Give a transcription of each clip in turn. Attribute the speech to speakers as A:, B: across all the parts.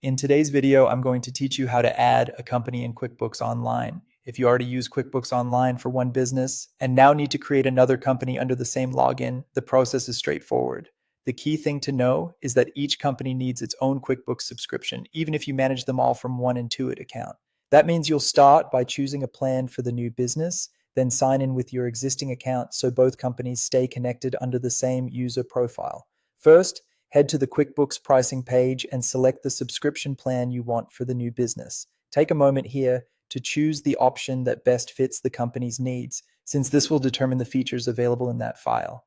A: In today's video, I'm going to teach you how to add a company in QuickBooks Online. If you already use QuickBooks Online for one business and now need to create another company under the same login, the process is straightforward. The key thing to know is that each company needs its own QuickBooks subscription, even if you manage them all from one Intuit account. That means you'll start by choosing a plan for the new business, then sign in with your existing account so both companies stay connected under the same user profile. First, head to the QuickBooks pricing page and select the subscription plan you want for the new business. Take a moment here to choose the option that best fits the company's needs, since this will determine the features available in that file.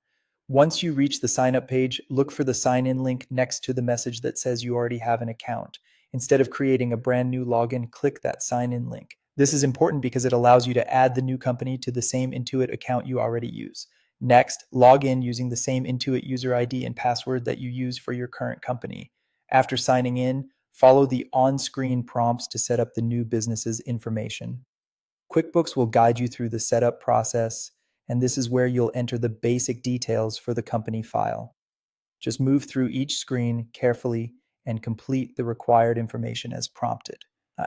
A: Once you reach the sign up page, look for the sign in link next to the message that says you already have an account. Instead of creating a brand new login, click that sign in link. This is important because it allows you to add the new company to the same Intuit account you already use. Next, log in using the same Intuit user ID and password that you use for your current company. After signing in, follow the on-screen prompts to set up the new business's information. QuickBooks will guide you through the setup process, and this is where you'll enter the basic details for the company file. Just move through each screen carefully and complete the required information as prompted.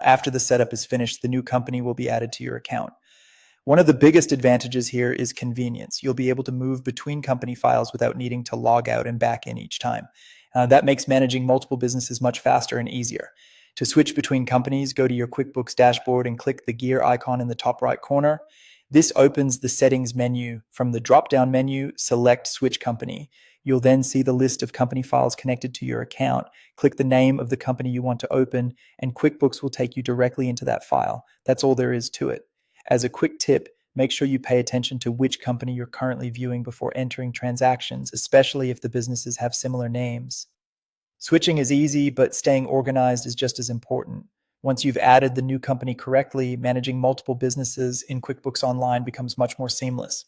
A: After the setup is finished, the new company will be added to your account. One of the biggest advantages here is convenience. You'll be able to move between company files without needing to log out and back in each time. That makes managing multiple businesses much faster and easier. To switch between companies, go to your QuickBooks dashboard and click the gear icon in the top right corner. This opens the settings menu. From the drop-down menu, select Switch Company. You'll then see the list of company files connected to your account. Click the name of the company you want to open, and QuickBooks will take you directly into that file. That's all there is to it. As a quick tip, make sure you pay attention to which company you're currently viewing before entering transactions, especially if the businesses have similar names. Switching is easy, but staying organized is just as important. Once you've added the new company correctly, managing multiple businesses in QuickBooks Online becomes much more seamless.